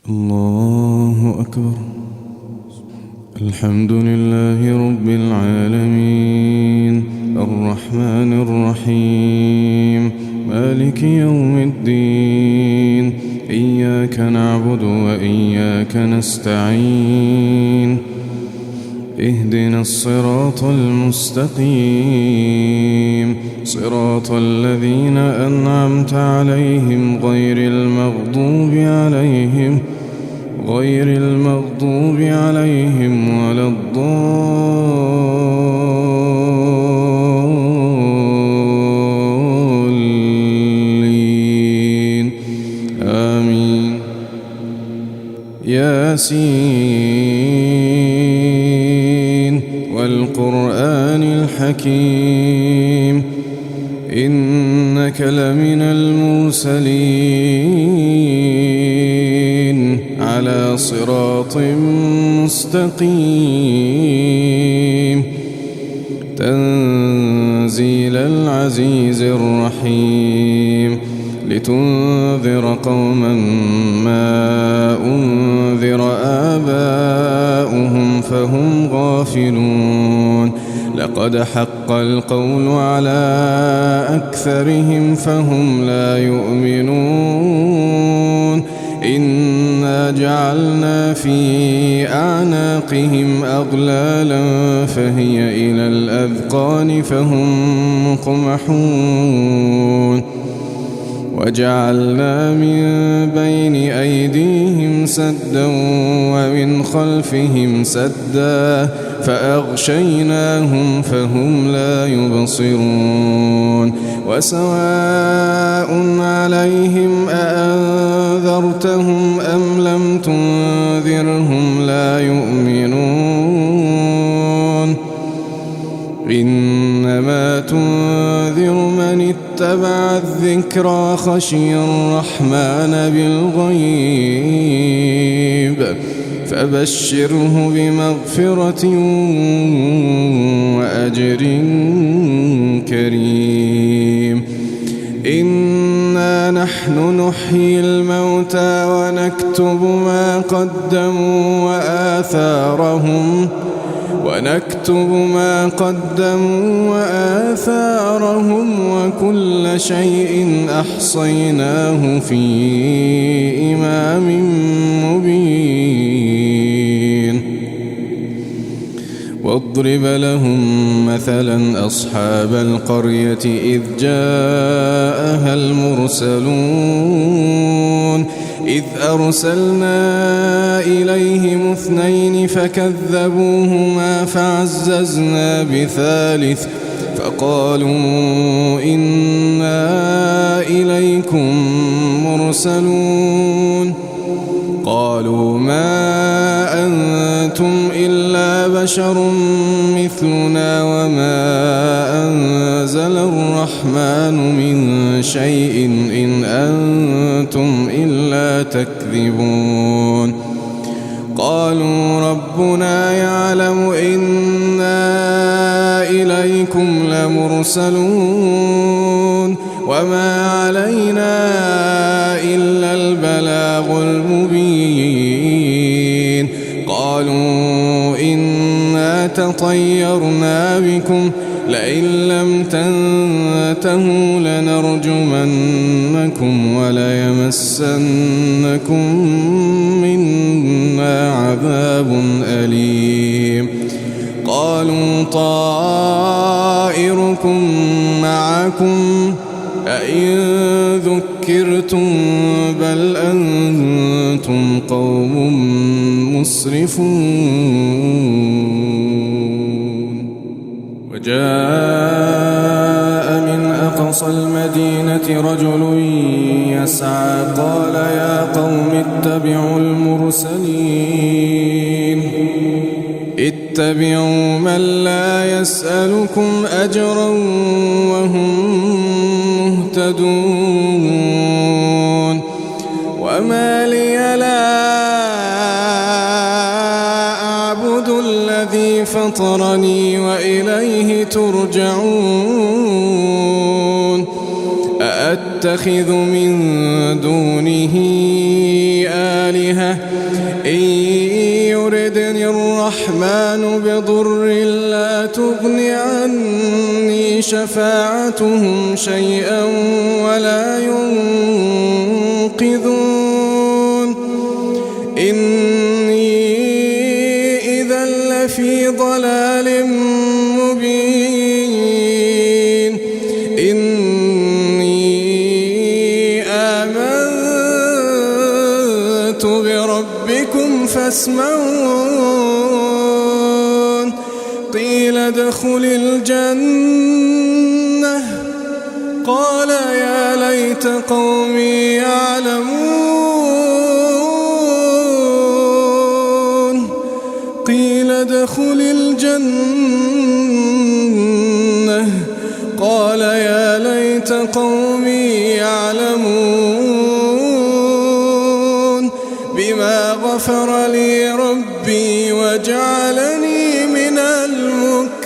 الله أكبر. الحمد لله رب العالمين الرحمن الرحيم مالك يوم الدين إياك نعبد وإياك نستعين اهدنا الصراط المستقيم صراط الذين أنعمت عليهم غير المغضوب عليهم ولا الضالين آمين. ياسين والقرآن الحكيم إنك لمن المرسلين على صراط مستقيم تنزيل العزيز الرحيم لتنذر قوما ما أنذر آباؤهم فهم غافلون لقد حق القول على أكثرهم فهم لا يؤمنون إنا جعلنا في أعناقهم أغلالا فهي إلى الأذقان فهم مقمحون وجعلنا من بين أيديهم سدا ومن خلفهم سدا فأغشيناهم فهم لا يبصرون وسواء عليهم أأنذرتهم أم لم تنذرهم لا يؤمنون إنما تنذر من اتبع الذكرى خشي الرحمن بالغيب فبشره بمغفرة وأجر كريم. إنا نحن نحيي الموتى ونكتب ما قدموا وآثارهم وكل شيء أحصيناه في إمام مبين. واضرب لهم مثلا أصحاب القرية إذ جاءها المرسلون إذ أرسلنا إليهم 2 فكذبوهما فعززنا بثالث فقالوا إنا إليكم مرسلون قالوا ما أنتم إلا بشر مثلنا وما أنزل الرحمن من شيء إن أنتم إلا تكذبون قالوا ربنا يعلم إنا إليكم لمرسلون وما علينا إلا البلاغ المبين قالوا إنا تطيرنا بكم لئن لم تنتهوا لنرجمنكم وليمسنكم منا عذاب أليم قالوا طائركم معكم أئن ذكرتم بل أنتم قوم مسرفون. وجاء من أقصى المدينة رجل يسعى قال يا قوم اتبعوا المرسلين اتبعوا من لا يسألكم أجرا وهم مهتدون وما لي لا أعبد الذي فطرني وإليه ترجعون أأتخذ من دونه فيها إن يردني الرحمن بضر لا تغن عني شفاعتهم شيئا ولا ينقذون إني إذا لفي ضلال مبين إني آمنت بربكم فاسمعون قيل ادخل الجنة قال يا ليت قومي يعلمون قيل ادخل الجنة قال يا ليت قومي يعلمون بما غفر لي ربي وجعلني من المكرمين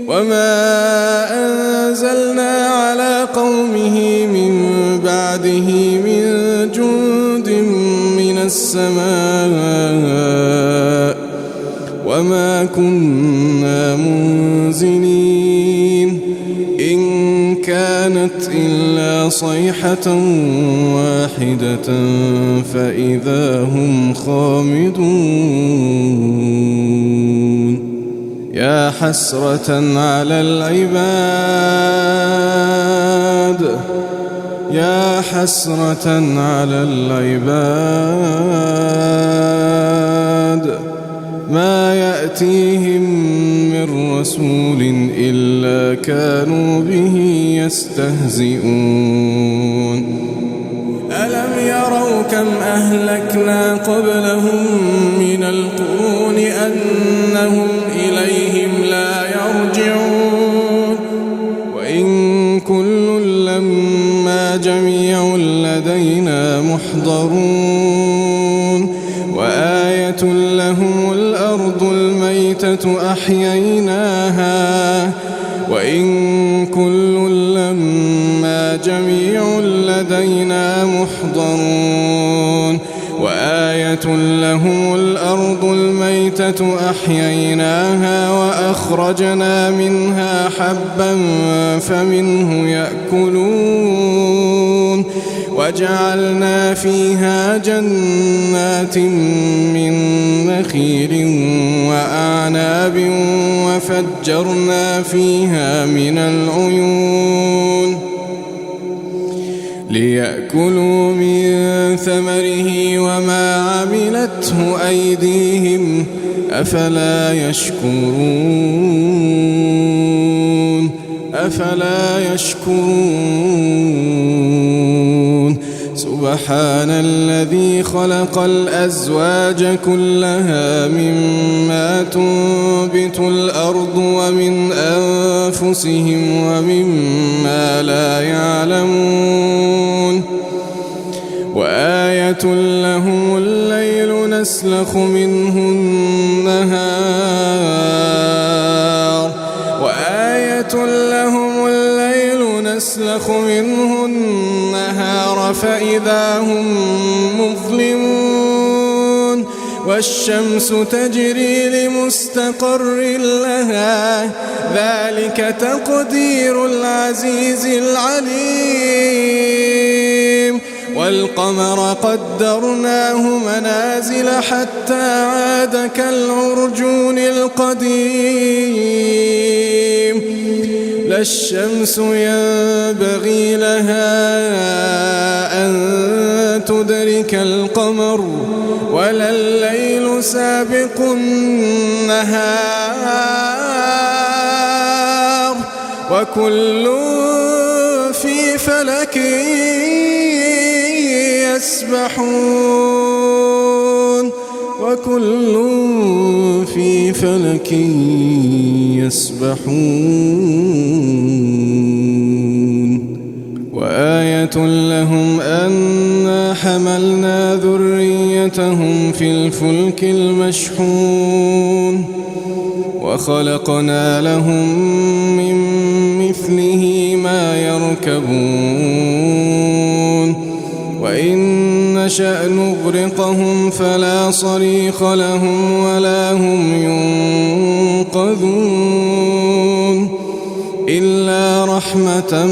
وما أنزلنا على قومه من بعده من جند من السماء وما كنا منزلين إن كانت إلا صيحة واحدة فإذا هم خامدون يا حسرة على العباد يا حسرة على العباد ما يأتيهم من رسول إلا كانوا به يستهزئون ألم يروا كم أهلكنا قبلهم من القرون أنهم إليهم لا يرجعون وإن كل لما جميع لدينا محضرون وآية لهم الأرض الميتة أحييناها وإن كل لما جميع لدينا محضرون وآية لهم الأرض الميتة أحييناها وأخرجنا منها حبا فمنه يأكلون وجعلنا فيها جنات من نخيل وأعناب وفجرنا فيها من العيون ليأكلوا من ثمره وما عملته أيديهم أفلا يشكرون سبحان الذي خلق الأزواج كلها مما تنبت الأرض ومن أنفسهم ومما لا يعلمون وآية لهم الليل نسلخ منه النهار فإذا هم مظلمون والشمس تجري لمستقر لها ذلك تقدير العزيز العليم والقمر قدرناه منازل حتى عاد كالعرجون القديم لا الشمس ينبغي لها أن تدرك القمر ولا الليل سابق النهار وكل في فلك يسبحون وآية لهم أنا حملنا ذريتهم في الفلك المشحون وخلقنا لهم من مثله ما يركبون وإن نشأ نغرقهم فلا صريخ لهم ولا هم ينقذون إلا رحمة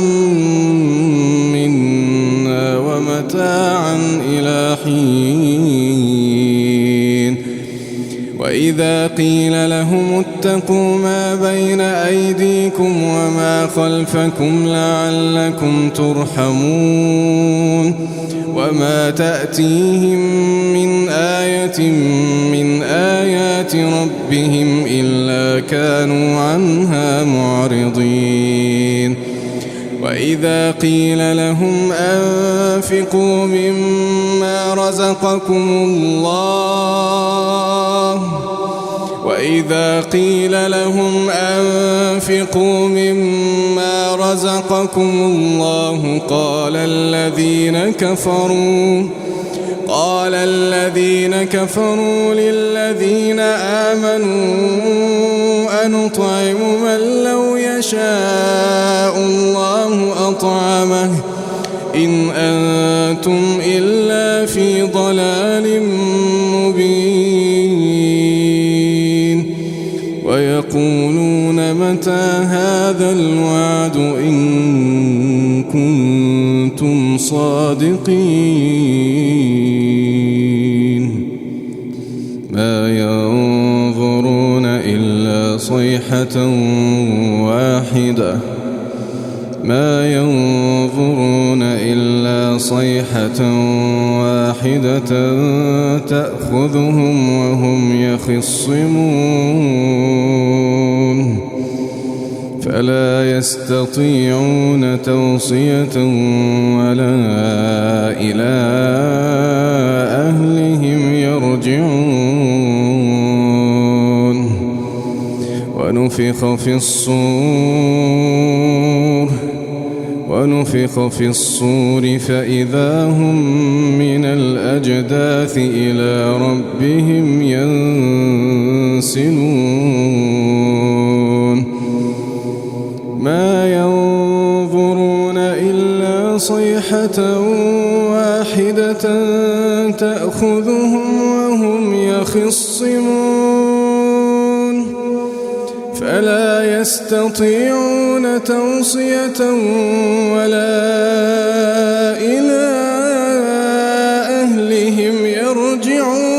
منا ومتاعا إلى حين وإذا قيل لهم اتقوا ما بين أيديكم وما خلفكم لعلكم ترحمون وما تأتيهم من آية من آيات ربهم إلا كانوا عنها معرضين وإذا قيل لهم أنفقوا مما رزقكم الله وإذا قيل لهم أنفقوا مما رزقكم الله قال الذين كفروا للذين آمنوا أنطعم من لو يشاء الله أطعمه إن أنتم إلا في ضلال مبين ويقولون متى هذا الوعد إن كنتم صادقين ما ينظرون إلا صيحة واحدة تأخذهم وهم يخصمون فلا يستطيعون توصية ولا إلى أهلهم يرجعون ونفخ في الصور فإذا هم من الأجداث إلى ربهم ينسلون ما ينظرون إلا صيحة واحدة تأخذهم وهم يخصمون فلا يستطيعون توصية ولا إلى أهلهم يرجعون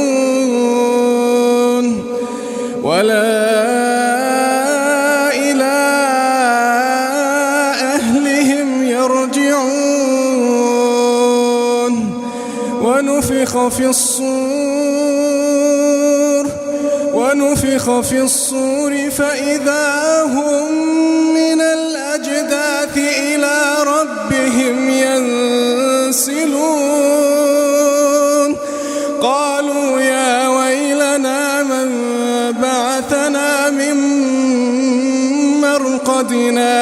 ونفخ في الصور فإذا هم من الأجداث إلى ربهم ينسلون قالوا يا ويلنا من بعثنا من مرقدنا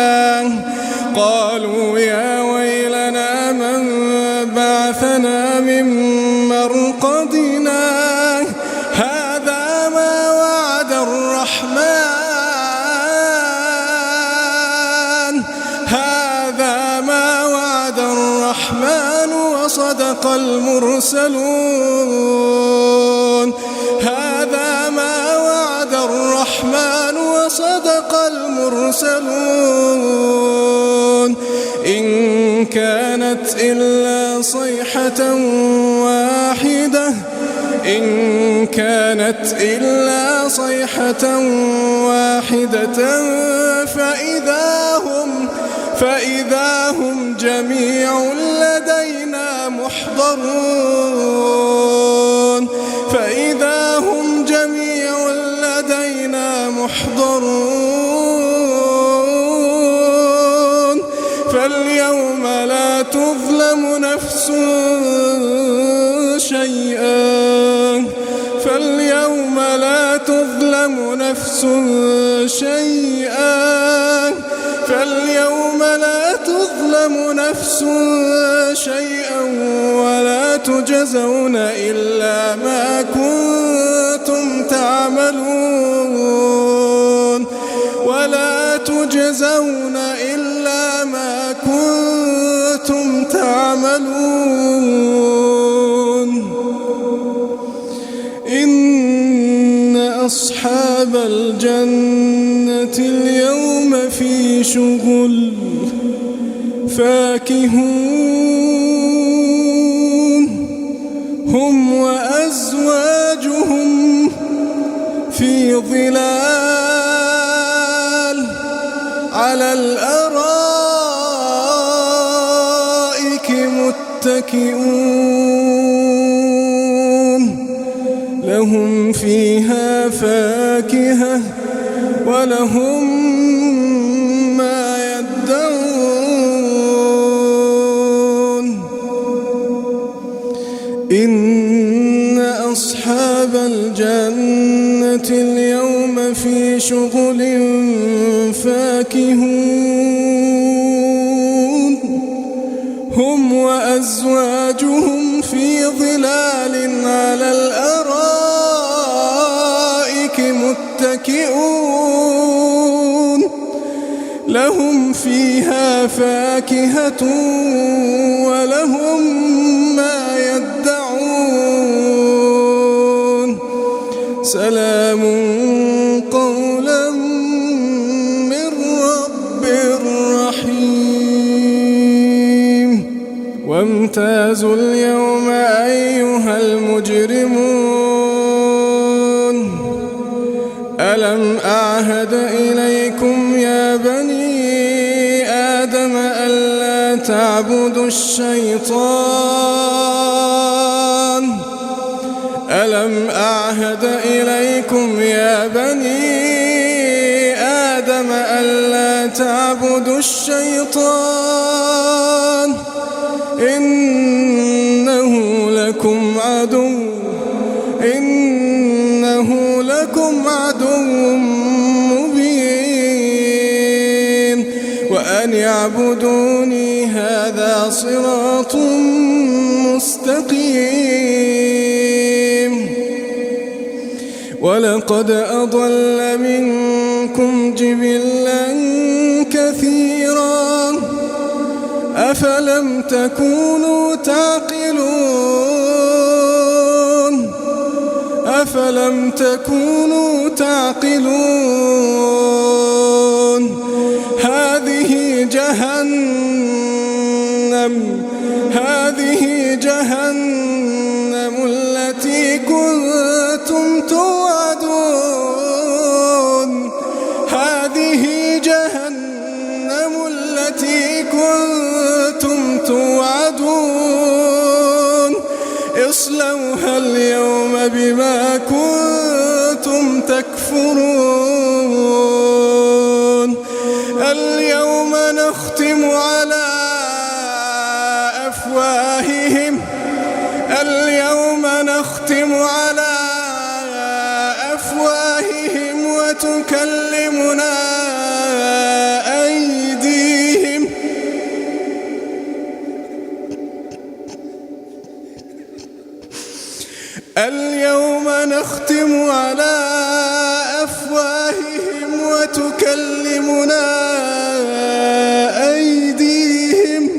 هذا ما وعد الرحمن وصدق المرسلون إن كانت إلا صيحة واحدة فإذا هم جميع لدينا محضرون فاليوم لا تظلم نفس شيئا ولا تجزون إلا ما كنتم تعملون في شغل فاكهون هم وأزواجهم في ظلال على الأرائك متكئون لهم فيها فاكهة ولهم ما يدعون إن أصحاب الجنة اليوم في شغل فاكهون هم وأزواجهم في ظلال على الأرائك متكئون لهم فيها فاكهة ولهم ما يدعون سلام قولا من رب رحيم وامتازوا اليوم أيها المجرمون ألم أعهد إليكم يا بني آدم ألا تعبدوا الشيطان ألم أعهد إليكم يا بني آدم ألا تعبدوا الشيطان إنه لكم عدو مبين وأن يعبدوني هذا صراط مستقيم ولقد أضل منكم جبلا كثيرا أفلم تكونوا تعقلون هذه جهنم التي كنتم توعدون هذه جهنم التي كنتم توعدون اصلوها اليوم بما كنتم تكفرون اليوم نختم على أفواههم وتكلمنا أيديهم اليوم نختم على أفواههم وتكلمنا أيديهم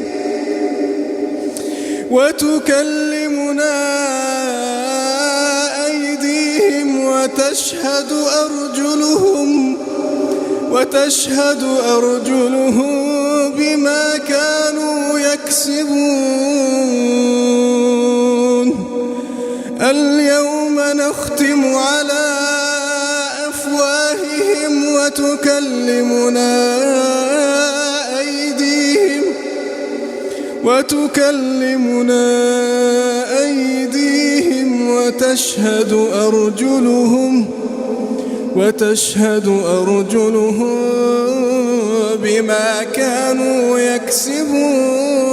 وتشهد أرجلهم بما كانوا يكسبون اليوم نختم على أفواههم وتكلمنا أيديهم وتشهد أرجلهم بما كانوا يكسبون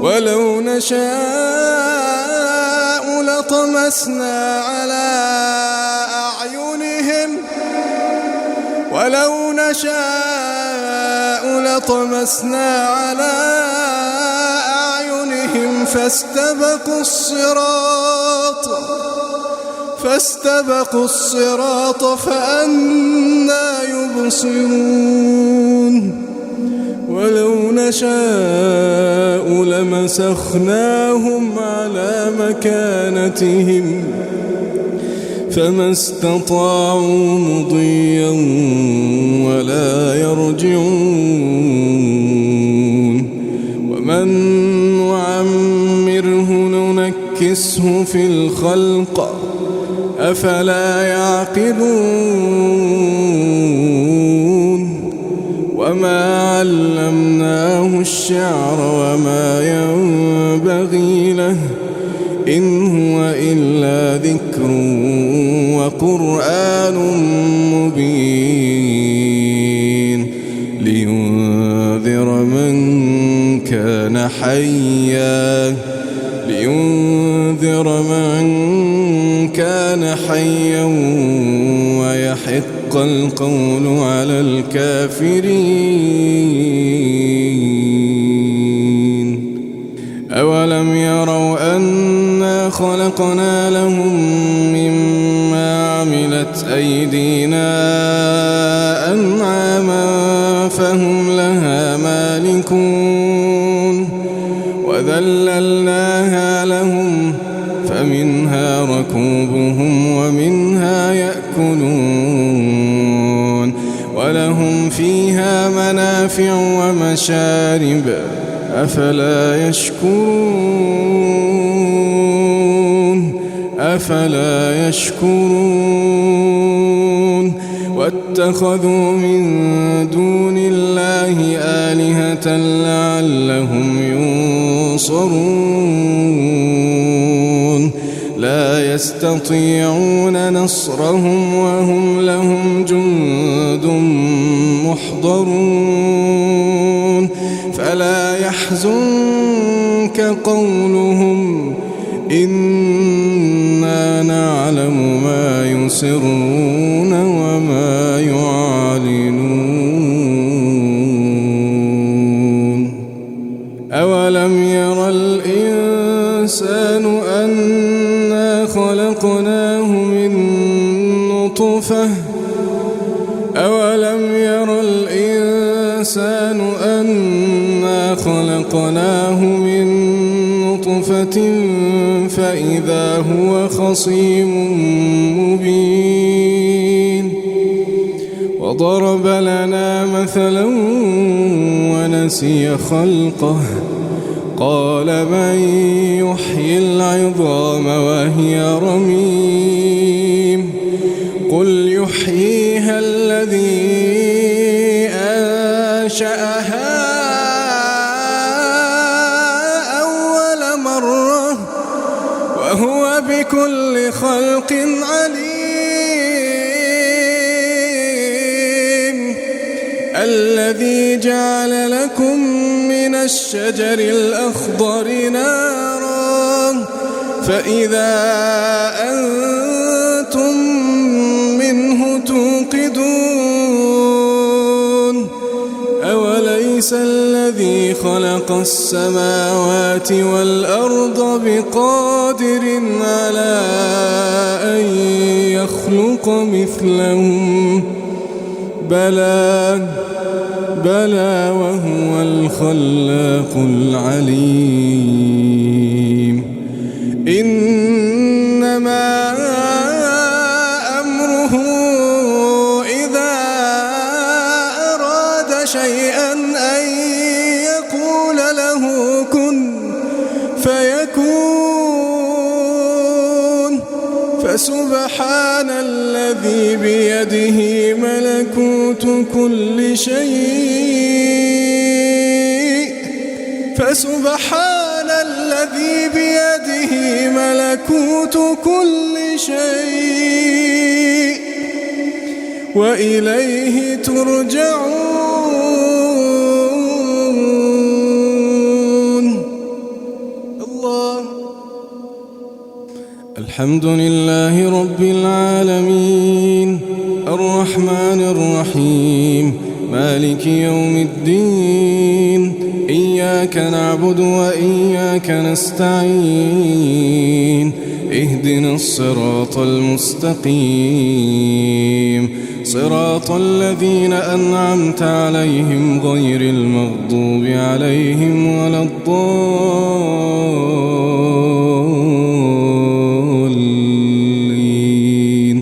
ولو نشاء لطمسنا على أعينهم فاستبقوا الصراط فأنى يبصرون ولو نشاء لمسخناهم على مكانتهم فما استطاعوا مضيا ولا يرجعون ومن نعمره ننكسه في الخلق أفلا يعقلون وما علمناه الشعر وما ينبغي له إن هو إلا ذكر وقرآن مبين لينذر من كان حيا ويحق القول على الكافرين أولم يروا أنا خلقنا لهم مما عملت أيدينا أنعاما فهم لها مالكون وذللناها لهم فمنها ركوبهم ومنها يأكلون ولهم فيها منافع ومشارب أفلا يشكرون واتخذوا من دون الله آلهة لعلهم ينصرون لا يستطيعون نصرهم وهم لهم جند محضرون فلا يحزنك قولهم إنا نعلم ما يسرون وما يعلنون أولم ير الإنسان أنا خلقناه من نطفة فإذا هو خصيم مبين وضرب لنا مثلا ونسي خلقه قال من يحيي العظام وهي رميم قل يحييها الذي أنشأها أول مرة وهو بكل خلق عليم الذي جعل لكم من الشجر الأخضر نارا فإذا أنتم منه توقدون أوليس الذي خلق السماوات والأرض بقادر على أن يخلق مثلهم بلى وهو الخلاق العليم إنما أمره إذا أراد شيئا أن يقول له كن فيكون فسبحان الذي بيده ملكوت كل شيء فسبحان الذي بيده ملكوت كل شيء وإليه ترجعون الله. الحمد لله رب العالمين الرحمن الرحيم مالك يوم الدين إياك نعبد وإياك نستعين اهدنا الصراط المستقيم صراط الذين أنعمت عليهم غير المغضوب عليهم ولا الضالين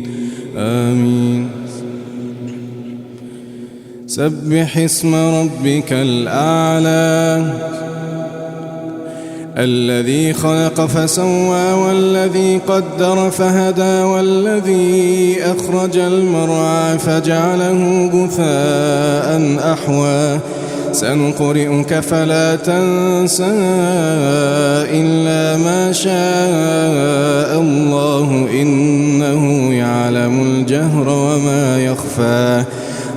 سبح اسم ربك الأعلى الذي خلق فسوى والذي قدر فهدى والذي أخرج المرعى فجعله غثاء أحوى سنقرئك فلا تنسى إلا ما شاء الله إنه يعلم الجهر وما يخفى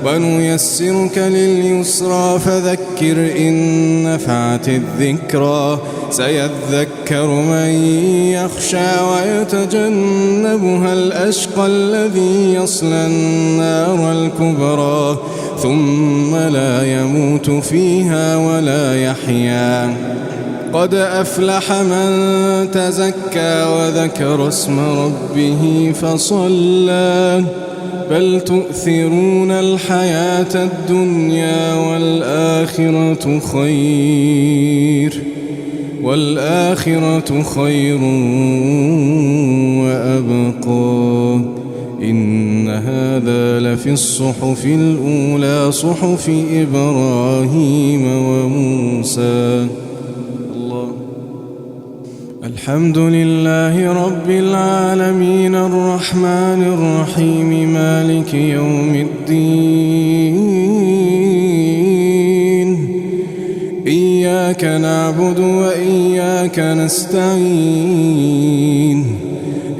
ونيسرك لليسرى فذكر إن نفعت الذكرى سيذكر من يخشى ويتجنبها الأشقى الذي يصلى النار الكبرى ثم لا يموت فيها ولا يحيا قد أفلح من تزكى وذكر اسم ربه فصلى بل تؤثرون الحياة الدنيا والآخرة خير وأبقى إن هذا لفي الصحف الأولى صحف إبراهيم وموسى. الله. الحمد لله رب العالمين الرحمن الرحيم مالك يوم الدين إياك نعبد وإياك نستعين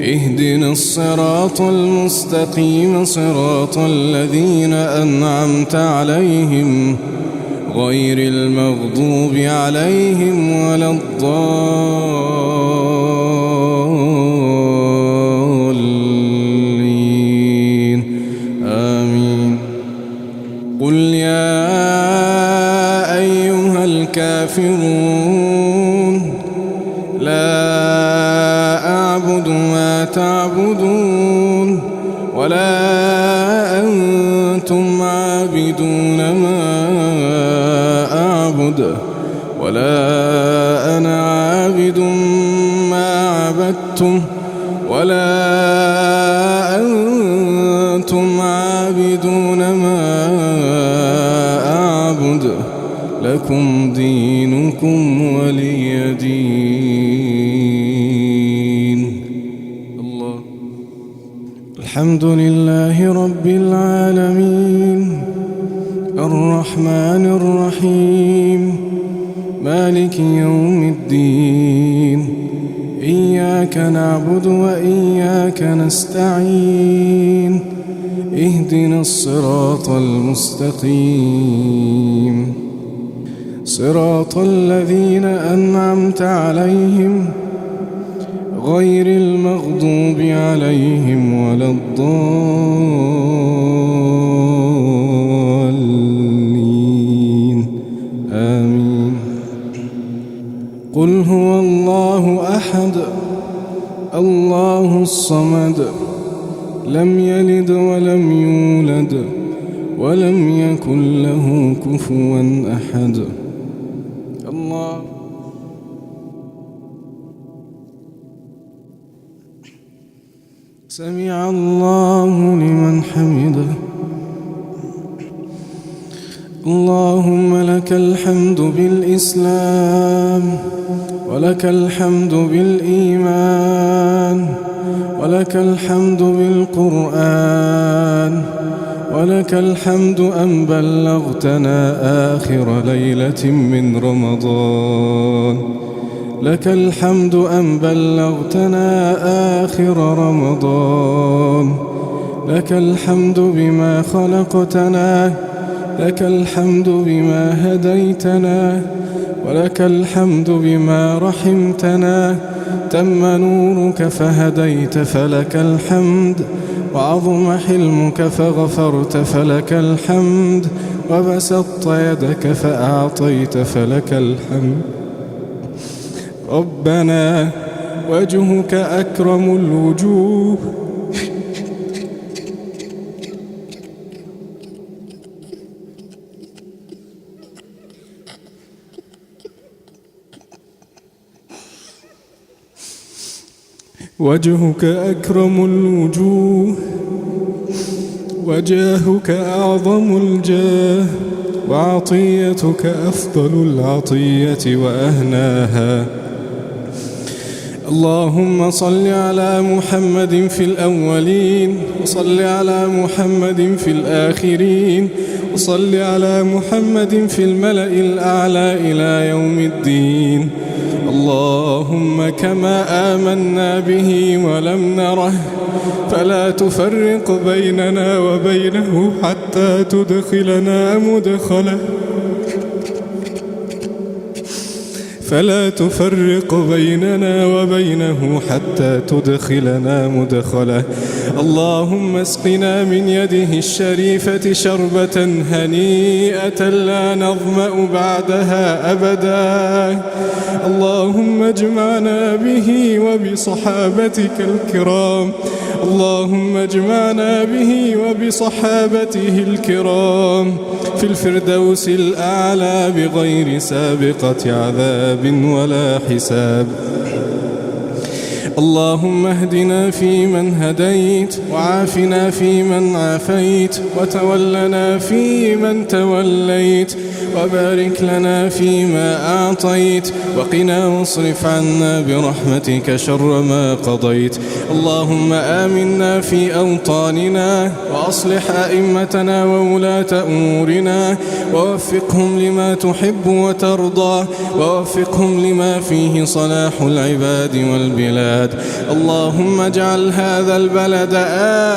اهدنا الصراط المستقيم صراط الذين أنعمت عليهم غير المغضوب عليهم ولا الضالين آمين. قل يا أيها الكافرون لا أعبد ما تعبدون ولا أنتم عابدون ما أعبد ولا أنا عابد ما عبدتم ولا أنتم عابدون ما أعبد لكم دينكم ولي دين. الله. الحمد لله رب العالمين الرحمن الرحيم مالك يوم الدين إياك نعبد وإياك نستعين اهدنا الصراط المستقيم صراط الذين أنعمت عليهم غير المغضوب عليهم ولا الضالين آمين. قل هو الله أحد الله الصمد لم يلد ولم يولد ولم يكن له كفوا أحد. الله. سمع الله لمن حمده. اللهم لك الحمد بالإسلام ولك الحمد بالإيمان ولك الحمد بالقرآن ولك الحمد أن بلغتنا آخر ليلة من رمضان لك الحمد أن بلغتنا آخر رمضان لك الحمد بما خلقتنا لك الحمد بما هديتنا ولك الحمد بما رحمتنا تم نورك فهديت فلك الحمد وعظم حلمك فغفرت فلك الحمد وبسطت يدك فأعطيت فلك الحمد. ربنا وجهك أكرم الوجوه وجهك أكرم الوجوه وجاهك أعظم الجاه وعطيتك أفضل العطية وأهناها. اللهم صل على محمد في الأولين، وصل على محمد في الآخرين، وصل على محمد في الملأ الأعلى إلى يوم الدين. اللهم كما آمنا به ولم نره فلا تفرق بيننا وبينه حتى تدخلنا مدخله، فلا تفرق بيننا وبينه حتى تدخلنا مدخله. اللهم اسقنا من يده الشريفة شربة هنيئة لا نظمأ بعدها أبدا. اللهم اجمعنا به وبصحابتك الكرام، اللهم اجمعنا به وبصحابته الكرام في الفردوس الأعلى بغير سابقة عذاب ولا حساب. اللهم اهدنا فيمن هديت، وعافنا فيمن عافيت، وتولنا فيمن توليت، وبارك لنا فيما أعطيت، وقنا واصرف عنا برحمتك شر ما قضيت. اللهم آمنا في أوطاننا، وأصلح أئمتنا وولاة أمورنا، ووفقهم لما تحب وترضى، ووفقهم لما فيه صلاح العباد والبلاد. اللهم اجعل هذا البلد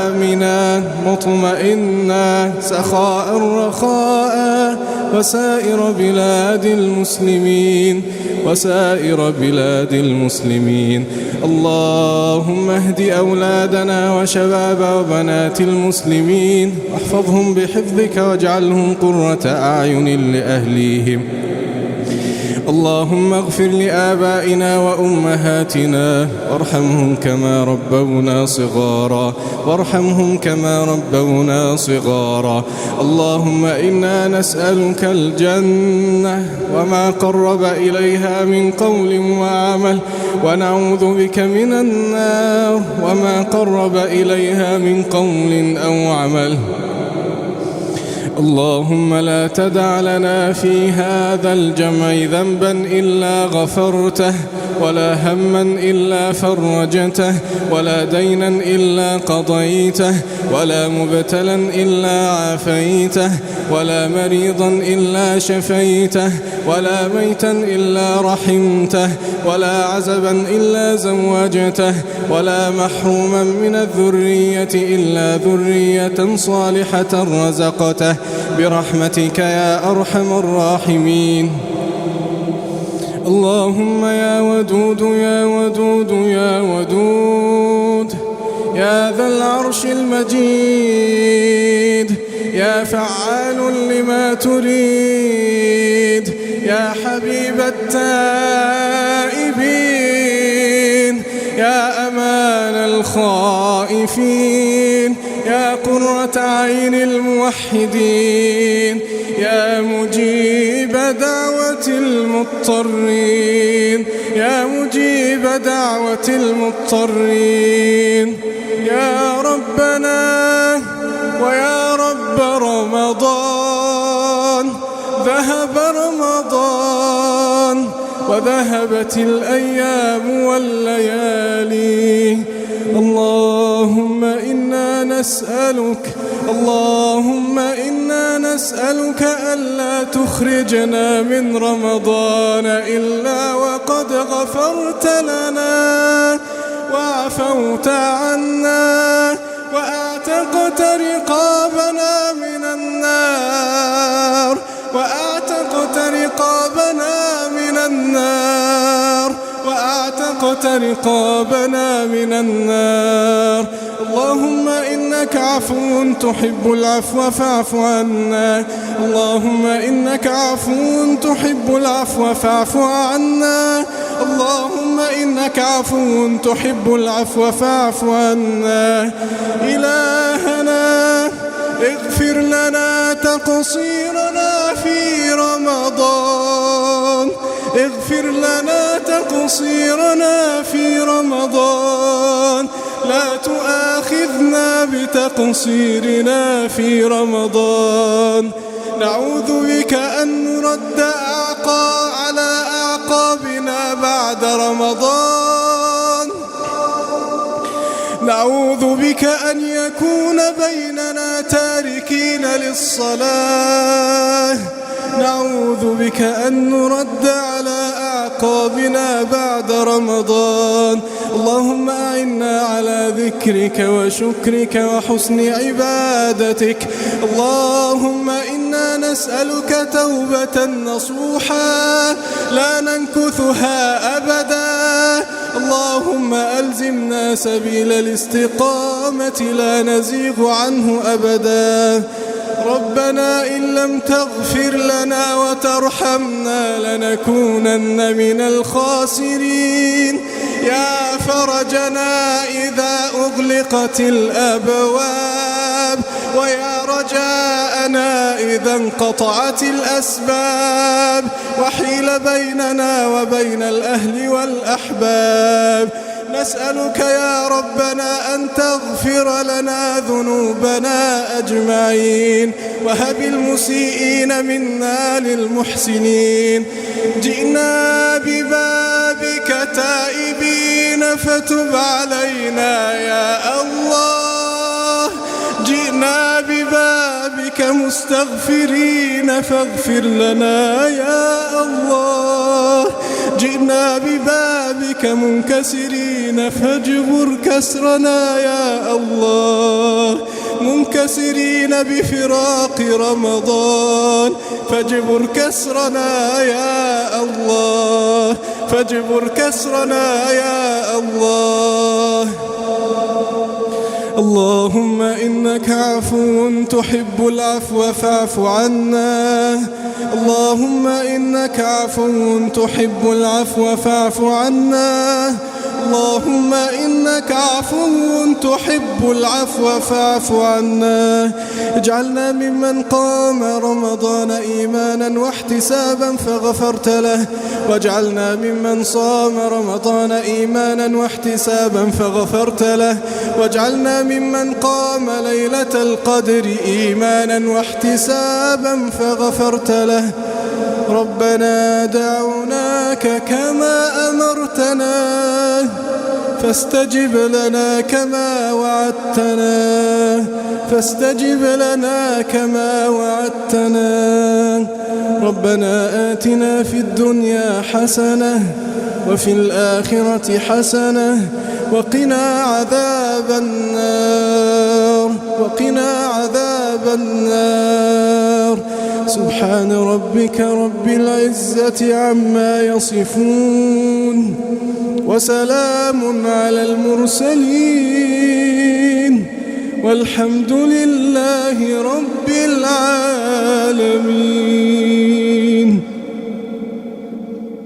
آمنا مطمئنا سخاء رخاء، وسائر بلاد المسلمين، وسائر بلاد المسلمين. اللهم اهد أولادنا وشباب وبنات المسلمين، واحفظهم بحفظك واجعلهم قرة أعين لأهليهم. اللهم اغفر لآبائنا وأمهاتنا، وارحمهم كما ربونا صغارا، وارحمهم كما ربونا صغارا. اللهم إنا نسألك الجنة وما قرب إليها من قول وعمل، ونعوذ بك من النار وما قرب إليها من قول أو عمل. اللهم لا تدع لنا في هذا الجمع ذنبا إلا غفرته، ولا هما إلا فرجته، ولا دينا إلا قضيته، ولا مبتلا إلا عافيته، ولا مريضا إلا شفيته، ولا ميتا إلا رحمته، ولا عزبا إلا زوجته، ولا محروما من الذرية إلا ذرية صالحة رزقته برحمتك يا أرحم الراحمين. اللهم يا ودود يا ودود يا ودود، يا ذا العرش المجيد، يا فعال لما تريد، يا حبيب التائبين، يا أمان الخائفين، يا قرة عين الموحدين، يا مجيب دعوة المضطرين، يا مجيب دعوة المضطرين. يا ربنا ويا رب رمضان، ذهب رمضان وذهبت الأيام والليالي. اللهم إنا نسألك، اللهم إنا نسألك ألا تخرجنا من رمضان إلا وقد غفرت لنا وعفوت عنا، وأعتقت رقابنا من النار، وأعتقت رقابنا من النار، وأعتقت رقابنا من النار. اللهم إنك عفو تحب العفو فاعف عنا، اللهم إنك عفو تحب العفو فاعف عنا، اللهم إنك عفو تحب العفو فاعف عنا. إلهنا اغفر لنا تقصيرنا في رمضان، اغفر لنا تقصيرنا في رمضان، لا تؤاخذنا بتقصيرنا في رمضان. نعوذ بك أن نرد على أعقابنا بعد رمضان. نعوذ بك أن يكون بيننا تاركين للصلاة. نعوذ بك أن نرد على أعقابنا بعد رمضان. اللهم أعنا على ذكرك وشكرك وحسن عبادتك. اللهم إنا نسألك توبة نصوحا لا ننكثها أبدا. اللهم ألزمنا سبيل الاستقامة لا نزيغ عنه أبدا. ربنا إن لم تغفر لنا وترحمنا لنكونن من الخاسرين. يا فرجنا إذا أغلقت الأبواب، ويا رجاءنا إذا انقطعت الأسباب، وحيل بيننا وبين الأهل والأحباب. نسألك يا ربنا أن تغفر لنا ذنوبنا أجمعين، وهب المسيئين منا للمحسنين. جئنا ببابك تائبين فتب علينا يا الله. جئنا ببابك مستغفرين فاغفر لنا يا الله. جئنا ببابك منكسرين فاجبر كسرنا يا الله. منكسرين بفراق رمضان فاجبر كسرنا يا الله. فاجبر كسرنا يا الله. اللهم إنك عفو تحب العفو فاعف عنا. اللهم إنك عفو تحب العفو فاعف عنا. اللهم إنك عفو تحب العفو فاعف عنا. اجعلنا ممن قام رمضان إيمانا واحتسابا فغفرت له، واجعلنا ممن صام رمضان إيمانا واحتسابا فغفرت له، واجعلنا ممن قام ليلة القدر إيمانا واحتسابا فغفرت له. ربنا دعوناك كما أمرتنا فاستجب لنا كما وعدتنا. فاستجب لنا كما وعدتنا. ربنا آتنا في الدنيا حسنة وفي الآخرة حسنة وقنا عذاب النار. وقنا عذاب النار. سبحان ربك رب العزة عما يصفون، وسلام على المرسلين، والحمد لله رب العالمين.